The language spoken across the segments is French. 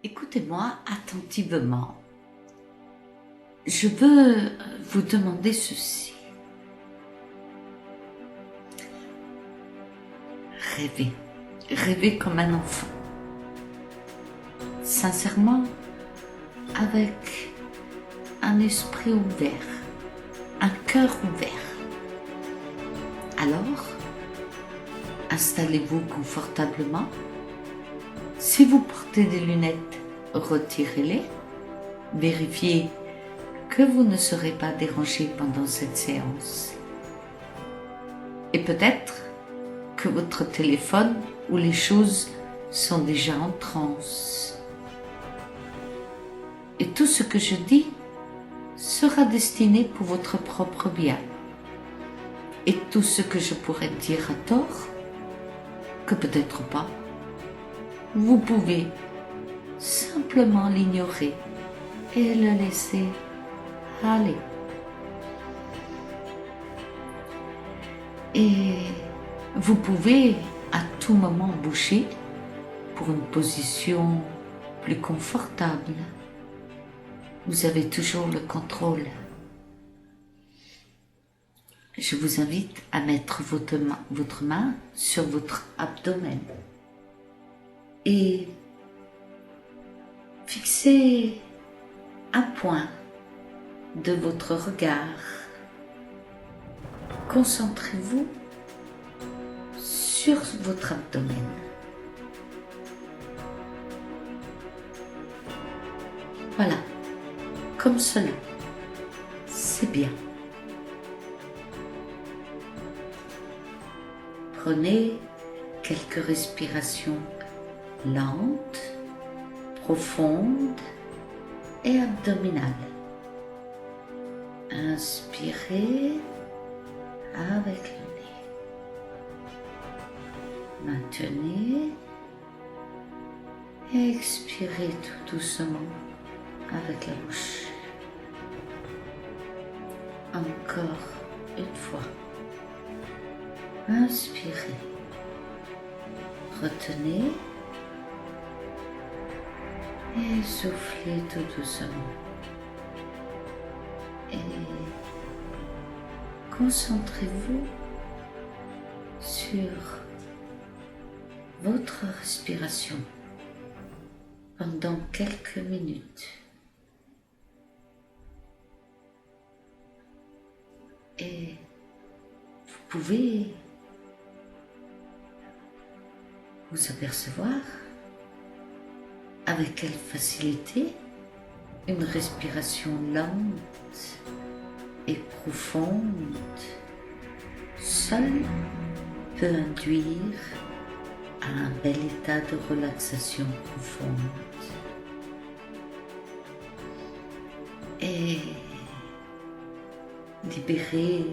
Écoutez-moi attentivement. Je veux vous demander ceci. Rêvez. Rêvez comme un enfant. Sincèrement, avec un esprit ouvert, un cœur ouvert. Alors, installez-vous confortablement. Si vous portez des lunettes, retirez-les. Vérifiez que vous ne serez pas dérangé pendant cette séance. Et peut-être que votre téléphone ou les choses sont déjà en transe. Et tout ce que je dis sera destiné pour votre propre bien. Et tout ce que je pourrais dire à tort, que peut-être pas, vous pouvez simplement l'ignorer et le laisser aller. Et vous pouvez à tout moment bouger pour une position plus confortable. Vous avez toujours le contrôle. Je vous invite à mettre votre main sur votre abdomen et fixez un point de votre regard. Concentrez-vous sur votre abdomen. Voilà, comme cela. C'est bien. Prenez quelques respirations lentes, profondes et abdominales. Inspirez avec le nez. Maintenez. Expirez tout doucement avec la bouche. Encore une fois. Inspirez. Retenez. Et soufflez tout doucement. Et concentrez-vous sur votre respiration pendant quelques minutes. Et vous pouvez vous apercevoir avec quelle facilité une respiration lente et profonde seule peut induire à un bel état de relaxation profonde. Et libérer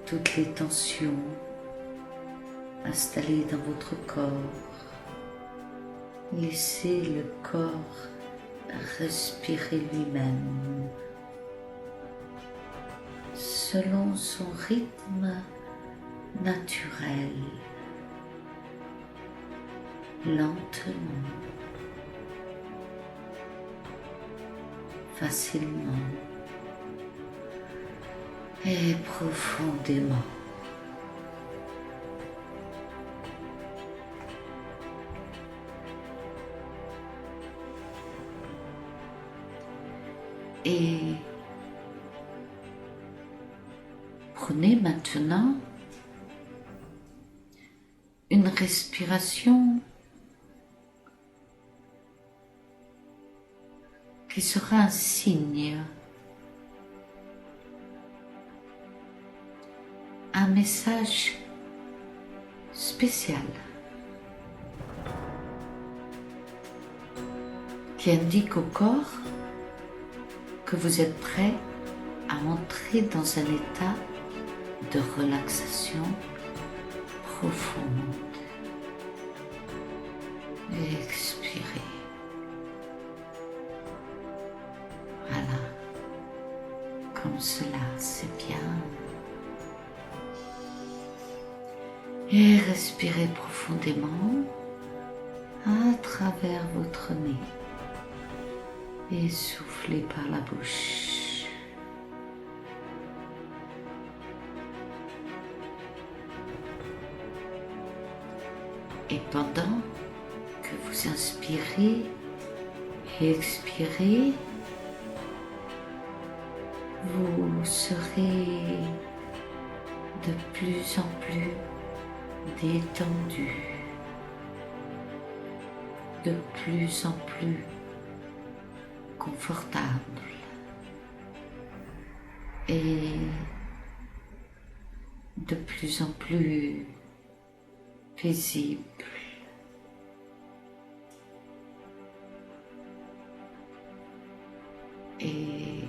toutes les tensions installées dans votre corps. Laissez le corps respirer lui-même selon son rythme naturel, lentement, facilement et profondément. Et prenez maintenant une respiration qui sera un signe, un message spécial qui indique au corps que vous êtes prêt à entrer dans un état de relaxation profonde. Expirez. Voilà. Comme cela, c'est bien. Et respirez profondément à travers votre nez. et soufflez par la bouche. Et pendant que vous inspirez et expirez, vous serez de plus en plus détendu, de plus en plus confortable et de plus en plus paisible. Et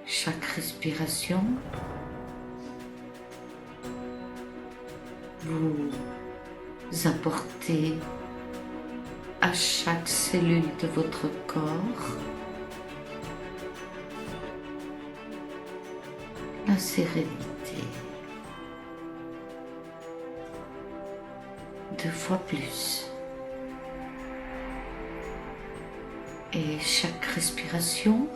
chaque respiration, vous apportez à chaque cellule de votre corps la sérénité, 2 fois plus. Et chaque respiration,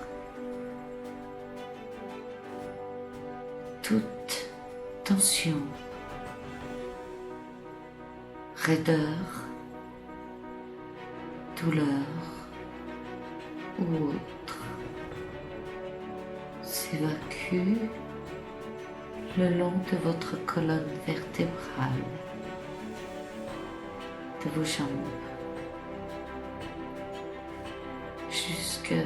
toute tension, raideur, douleur ou autre s'évacue le long de votre colonne vertébrale, de vos jambes, jusqu'à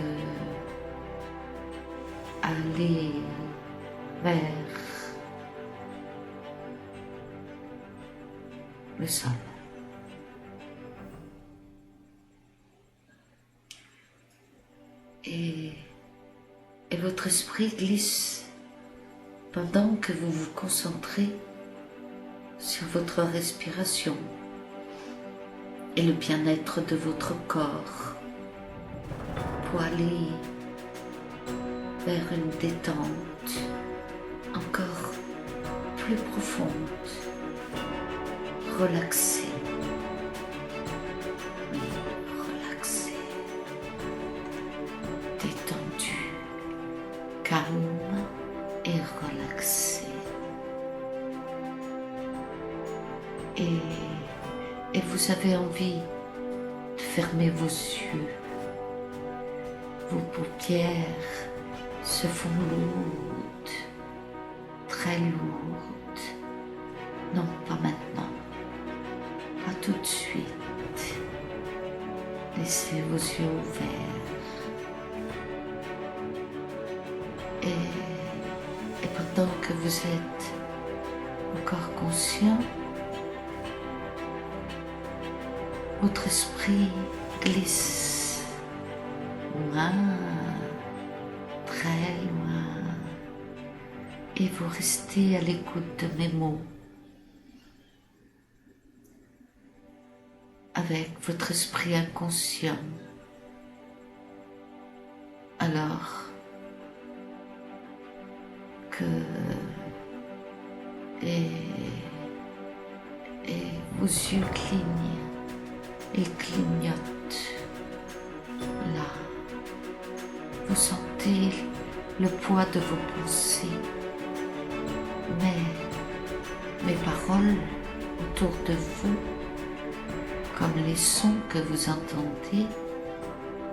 aller vers le sol. Et votre esprit glisse pendant que vous vous concentrez sur votre respiration et le bien-être de votre corps pour aller vers une détente encore plus profonde, relaxée. Oui, relaxée, détendue, calme et relaxée. Et vous avez envie de fermer vos yeux. Vos paupières se font lourdes, très lourdes. Non, pas maintenant, pas tout de suite. Laissez vos yeux ouverts. Et pendant que vous êtes encore conscient, votre esprit glisse loin, très loin, et vous restez à l'écoute de mes mots avec votre esprit inconscient. Alors que et vos yeux clignent, ils clignotent là. Vous sentez le poids de vos pensées, mais mes paroles autour de vous, comme les sons que vous entendez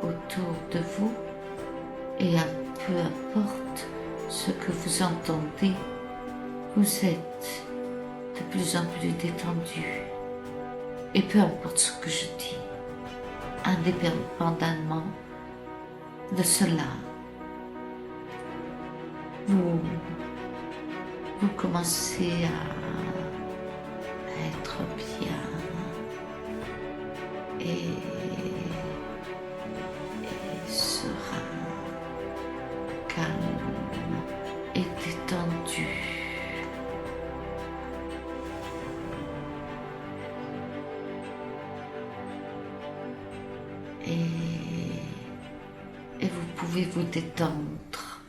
autour de vous, et peu importe ce que vous entendez, vous êtes de plus en plus détendu. Et peu importe ce que je dis, indépendamment de cela, vous commencez à être bien et serein, calme et détendu. Et vous pouvez vous détendre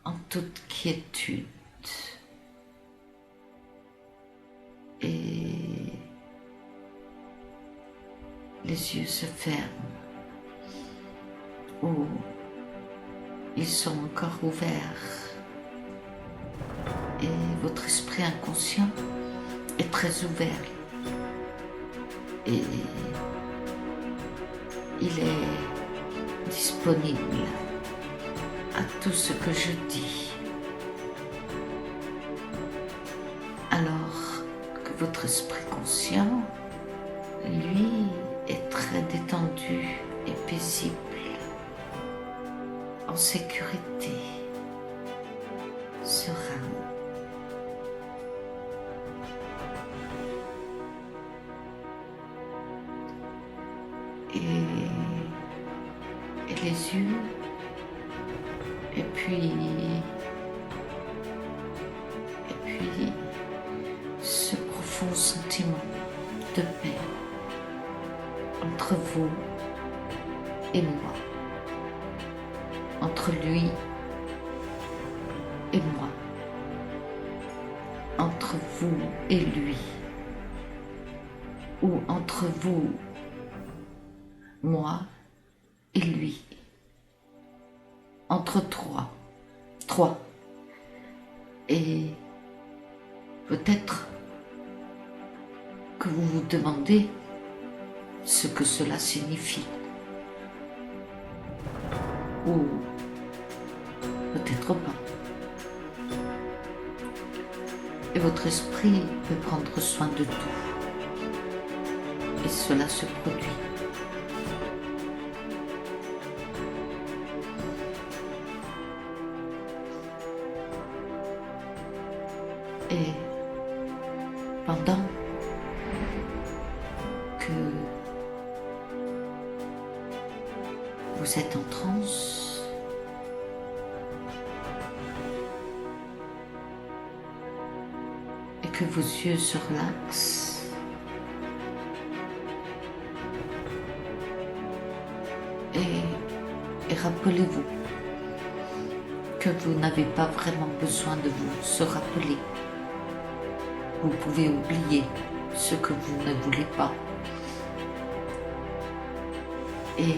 en toute quiétude. Et les yeux se ferment où ils sont encore ouverts et votre esprit inconscient est très ouvert et il est disponible à tout ce que je dis. Alors que votre esprit conscient, lui, est très détendu et paisible, en sécurité, serein. Et les yeux, et puis ce profond sentiment de paix entre vous et moi, entre lui et moi, entre vous et lui, ou entre vous, moi et lui, entre trois. Et peut-être que vous vous demandez ce que cela signifie. Ou peut-être pas. Et votre esprit peut prendre soin de tout. Et cela se produit. Et pendant que vous êtes en transe, et que vos yeux se relaxent, et rappelez-vous que vous n'avez pas vraiment besoin de vous rappeler. Vous pouvez oublier ce que vous ne voulez pas et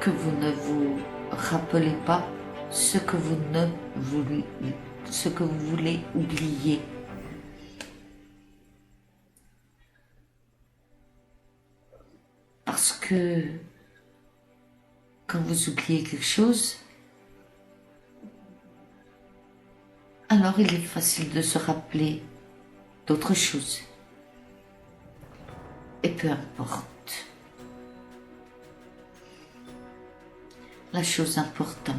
que vous ne vous rappelez pas ce que vous voulez oublier. Parce que quand vous oubliez quelque chose, alors il est facile de se rappeler d'autre chose. Et peu importe. La chose importante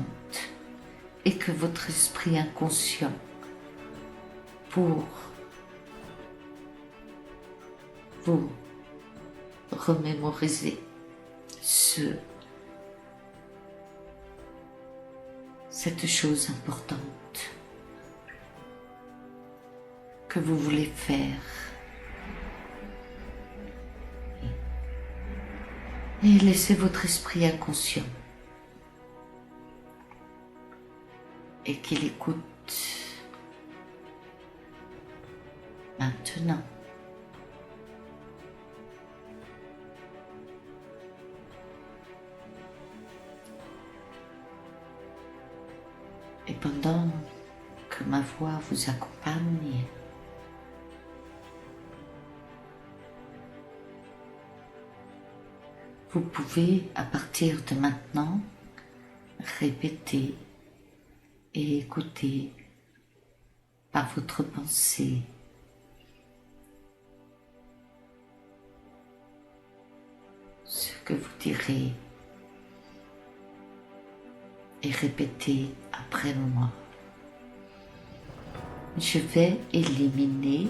est que votre esprit inconscient, pour vous remémoriser cette chose importante que vous voulez faire. Et laissez votre esprit inconscient et qu'il écoute maintenant. Et pendant que ma voix vous accompagne, vous pouvez, à partir de maintenant, répéter et écouter par votre pensée ce que vous direz et répétez après moi. Je vais éliminer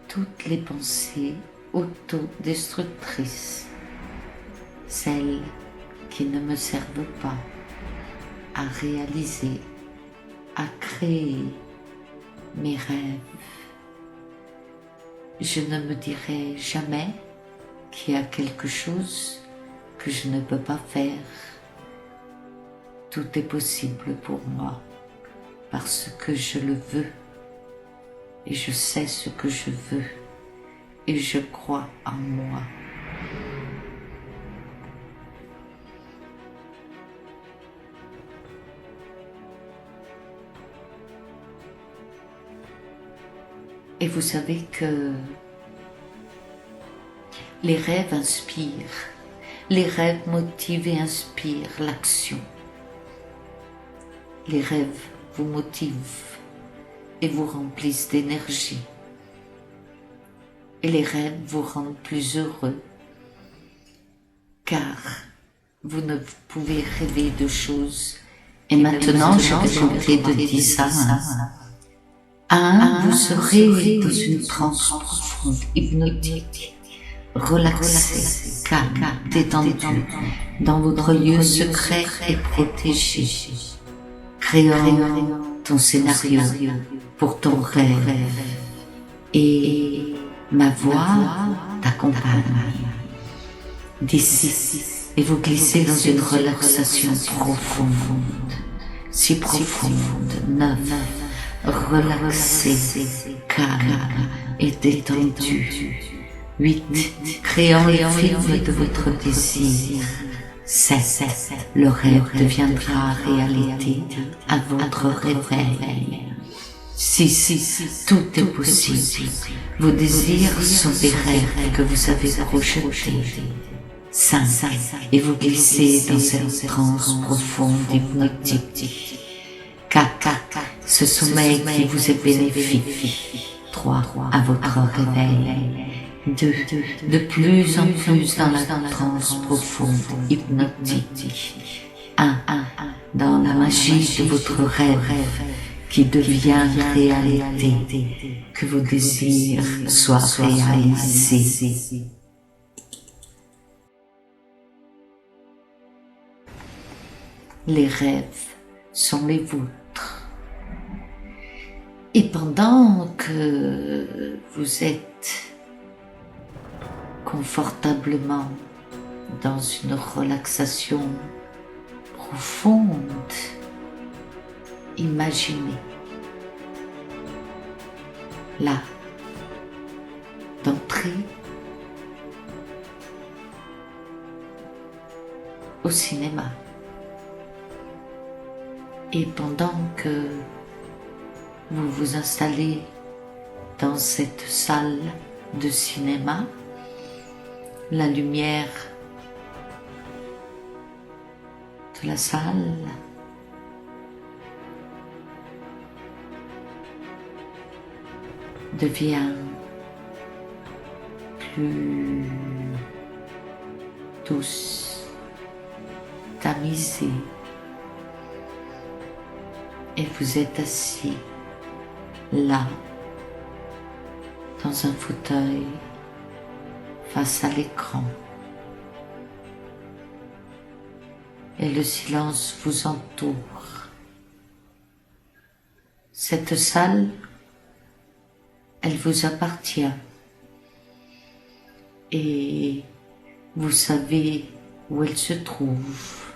toutes les pensées autodestructrices, celles qui ne me servent pas à réaliser, à créer mes rêves. Je ne me dirai jamais qu'il y a quelque chose que je ne peux pas faire. Tout est possible pour moi parce que je le veux et je sais ce que je veux et je crois en moi. Et vous savez que les rêves inspirent, les rêves motivent et inspirent l'action. Les rêves vous motivent et vous remplissent d'énergie. Et les rêves vous rendent plus heureux, car vous ne pouvez rêver de choses. Et maintenant, je vais tenter de dire ça. Vous serez dans une transe profonde, hypnotique, relaxé, calme, détendu, dans votre lieu secret et protégé, créant ton scénario pour ton rêve. Et ma voix t'accompagne d'ici et vous glissez dans une relaxation profonde, si profonde, neuve, relaxée, calme et détendue. 8. Créant les films de votre désir. 7. Le rêve deviendra réalité à votre réveil. 6. Tout est possible. Vos désirs sont des rêves que vous avez projetés. 5. Et vous glissez dans cette transe profonde hypnotique. 4. Ce sommeil qui vous est bénéfique. 3. À votre réveil. 2. De plus en plus dans la transe profonde hypnotique. 1. Dans la magie de votre rêve qui devient réalité. Que vos désirs soient réalisés. Les rêves sont les vôtres. Et pendant que vous êtes confortablement dans une relaxation profonde, imaginez là d'entrer au cinéma. Et pendant que vous vous installez dans cette salle de cinéma, la lumière de la salle devient plus douce, tamisée, et vous êtes assis là, dans un fauteuil, face à l'écran. Et le silence vous entoure. Cette salle, elle vous appartient. Et vous savez où elle se trouve,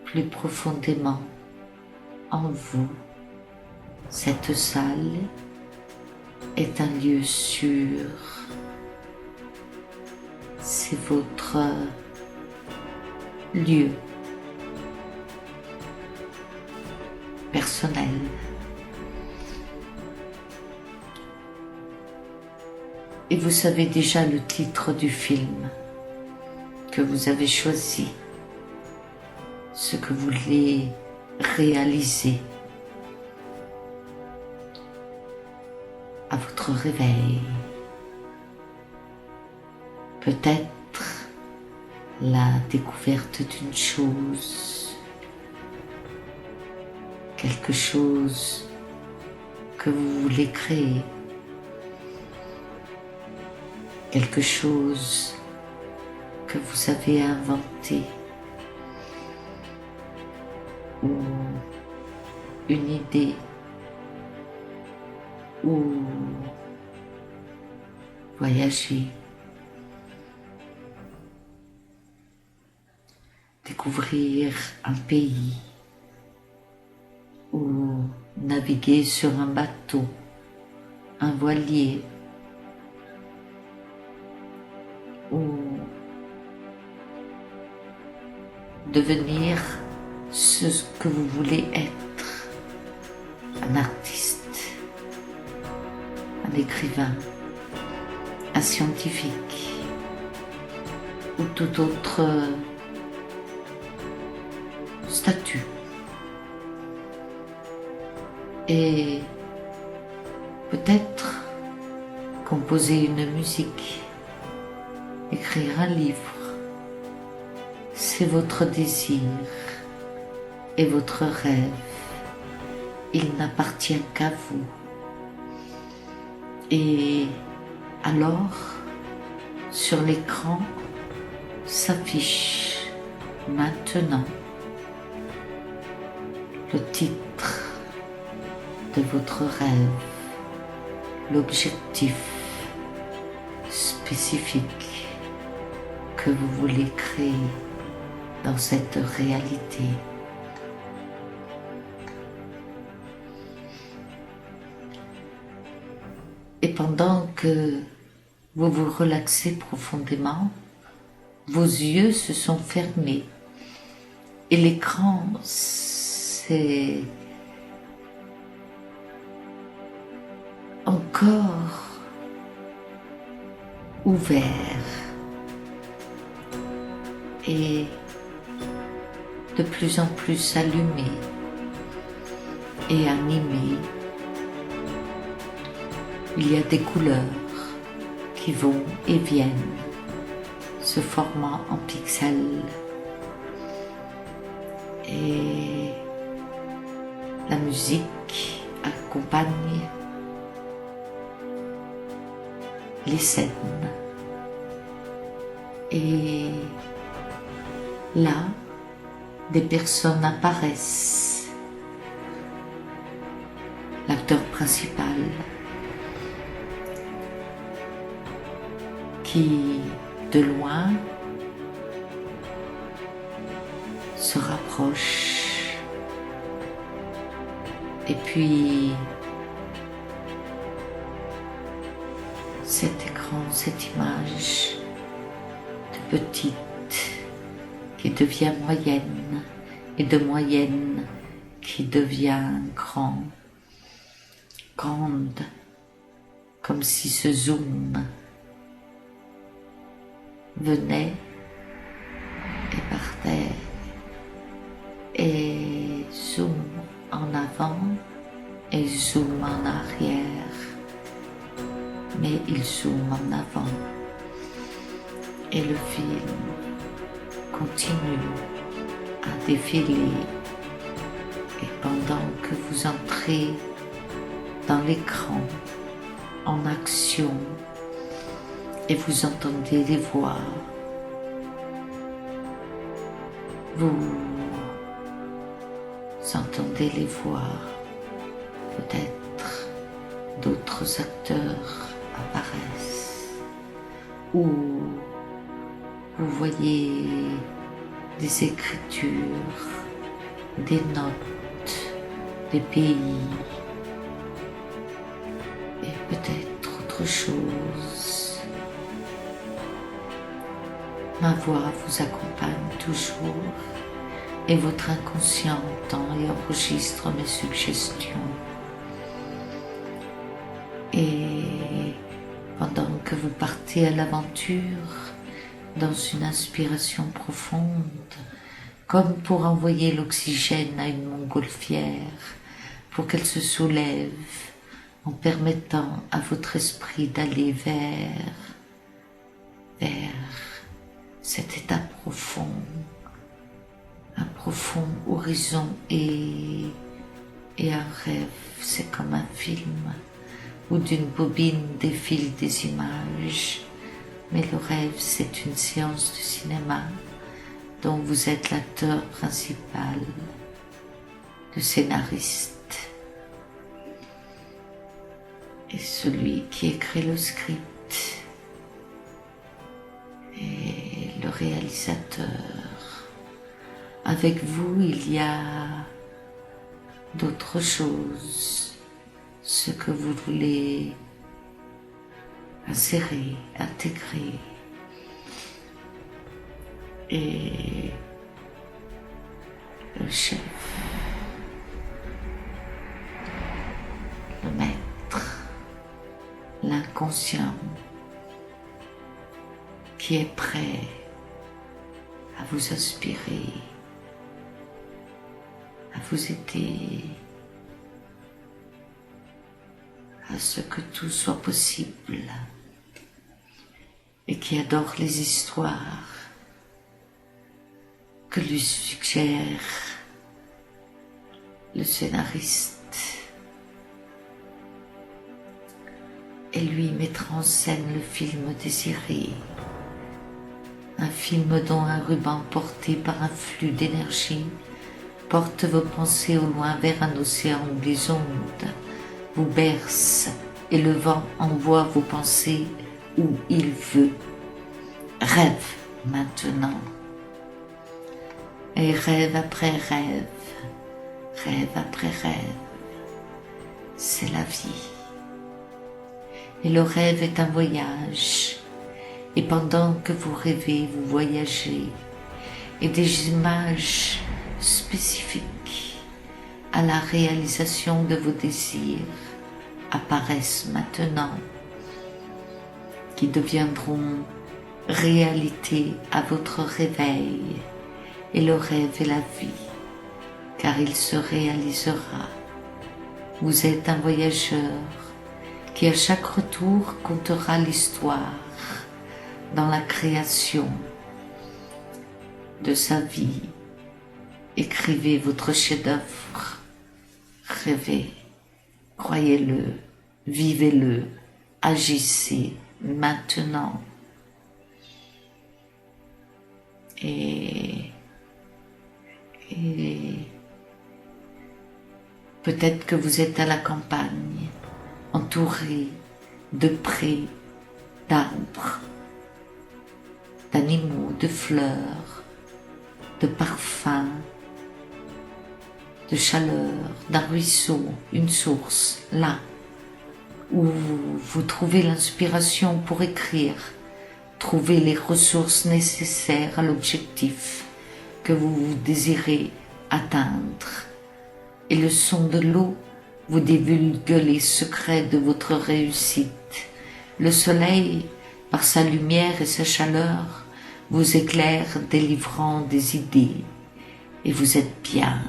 plus profondément en vous. Cette salle est un lieu sûr. C'est votre lieu personnel. Et vous savez déjà le titre du film que vous avez choisi, ce que vous voulez réaliser à votre réveil. Peut-être la découverte d'une chose, quelque chose que vous voulez créer, quelque chose que vous avez inventé, ou une idée, ou voyager, découvrir un pays, ou naviguer sur un bateau, un voilier, ou devenir ce que vous voulez être, un artiste, un écrivain, un scientifique ou tout autre statut. Et peut-être composer une musique, écrire un livre, c'est votre désir et votre rêve. Il n'appartient qu'à vous. Et alors, sur l'écran, s'affiche maintenant le titre de votre rêve, l'objectif spécifique que vous voulez créer dans cette réalité. Et pendant que vous vous relaxez profondément, vos yeux se sont fermés et l'écran s'est encore ouvert et de plus en plus allumé et animé. Il y a des couleurs qui vont et viennent, se formant en pixels. Et la musique accompagne les scènes. Et là, des personnes apparaissent. L'acteur principal qui, de loin, se rapproche. Et puis, cet écran, cette image de petite qui devient moyenne et de moyenne qui devient grande, comme si ce zoom venait et partait et zoom en avant et zoom en arrière, mais il zoome en avant et le film continue à défiler. Et pendant que vous entrez dans l'écran en action et vous entendez les voix, vous entendez les voix, peut-être d'autres acteurs apparaissent, ou vous voyez des écritures, des notes, des pays, et peut-être autre chose. Ma voix vous accompagne toujours et votre inconscient entend et enregistre mes suggestions. Et pendant que vous partez à l'aventure, dans une inspiration profonde, comme pour envoyer l'oxygène à une montgolfière, pour qu'elle se soulève, en permettant à votre esprit d'aller vers cet état profond, un profond horizon et un rêve. C'est comme un film où d'une bobine défilent des images, mais le rêve, c'est une séance de cinéma dont vous êtes l'acteur principal, le scénariste et celui qui écrit le script et le réalisateur. Avec vous, il y a d'autres choses, ce que vous voulez insérer, intégrer. Et le chef, le maître, l'inconscient qui est prêt à vous inspirer, à vous aider à ce que tout soit possible et qui adore les histoires que lui suggère le scénariste et lui mettra en scène le film désiré, un film dont un ruban porté par un flux d'énergie porte vos pensées au loin vers un océan où les ondes vous bercent et le vent envoie vos pensées où il veut. Rêve maintenant. Et rêve après rêve, rêve après rêve, c'est la vie. Et le rêve est un voyage, et pendant que vous rêvez, vous voyagez, et des images spécifiques à la réalisation de vos désirs apparaissent maintenant, qui deviendront réalité à votre réveil. Et le rêve est la vie, car il se réalisera. Vous êtes un voyageur qui à chaque retour contera l'histoire dans la création de sa vie. Écrivez votre chef-d'œuvre, rêvez, croyez-le, vivez-le, agissez maintenant. Et peut-être que vous êtes à la campagne, entouré de prés, d'arbres, d'animaux, de fleurs, de parfums, de chaleur, d'un ruisseau, une source, là où vous trouvez l'inspiration pour écrire, trouvez les ressources nécessaires à l'objectif que vous désirez atteindre. Et le son de l'eau vous divulgue les secrets de votre réussite. Le soleil, par sa lumière et sa chaleur, vous éclaire délivrant des idées. Et vous êtes bien.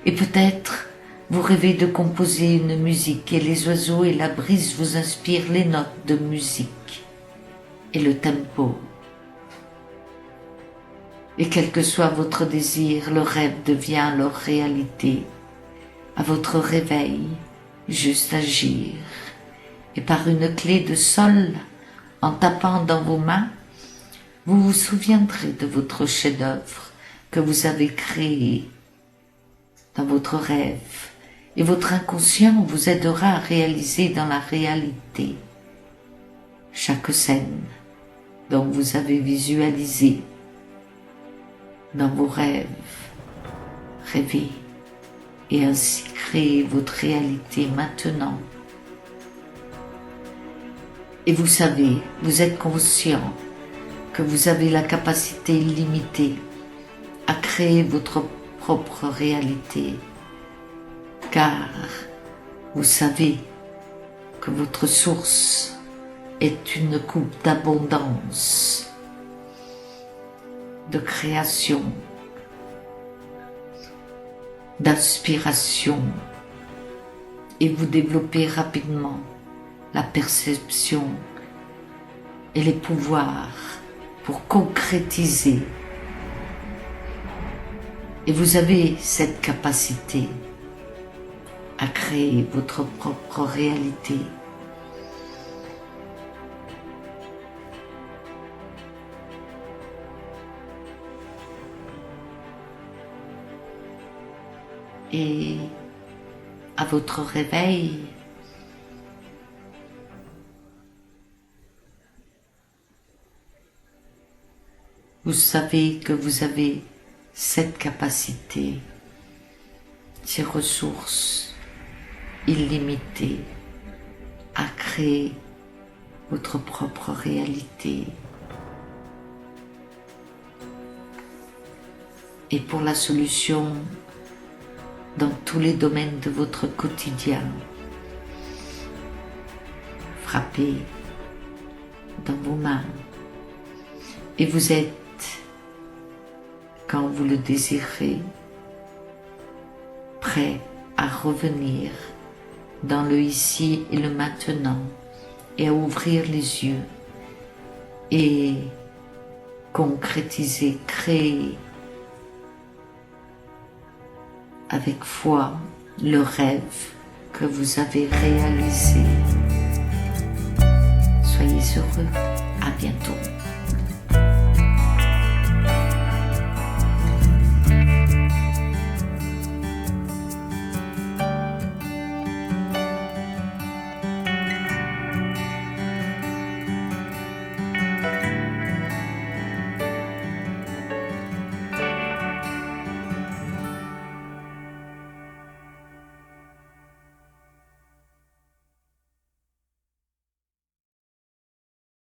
Et peut-être vous rêvez de composer une musique et les oiseaux et la brise vous inspirent les notes de musique et le tempo. Et quel que soit votre désir, le rêve devient alors réalité. À votre réveil, juste agir. Et par une clé de sol, en tapant dans vos mains, vous vous souviendrez de votre chef-d'œuvre que vous avez créé dans votre rêve. Et votre inconscient vous aidera à réaliser dans la réalité chaque scène dont vous avez visualisé dans vos rêves. Rêvez et ainsi créez votre réalité maintenant. Et vous savez, vous êtes conscient que vous avez la capacité illimitée à créer votre propre réalité, car vous savez que votre source est une coupe d'abondance, de création, d'inspiration, et vous développez rapidement la perception et les pouvoirs pour concrétiser. Et vous avez cette capacité à créer votre propre réalité. Et à votre réveil, vous savez que vous avez cette capacité, ces ressources illimitées à créer votre propre réalité. Et pour la solution dans tous les domaines de votre quotidien, frapper dans vos mains. Et vous êtes, quand vous le désirez, prêt à revenir dans le ici et le maintenant et à ouvrir les yeux et concrétiser, créer avec foi le rêve que vous avez réalisé. Soyez heureux, à bientôt.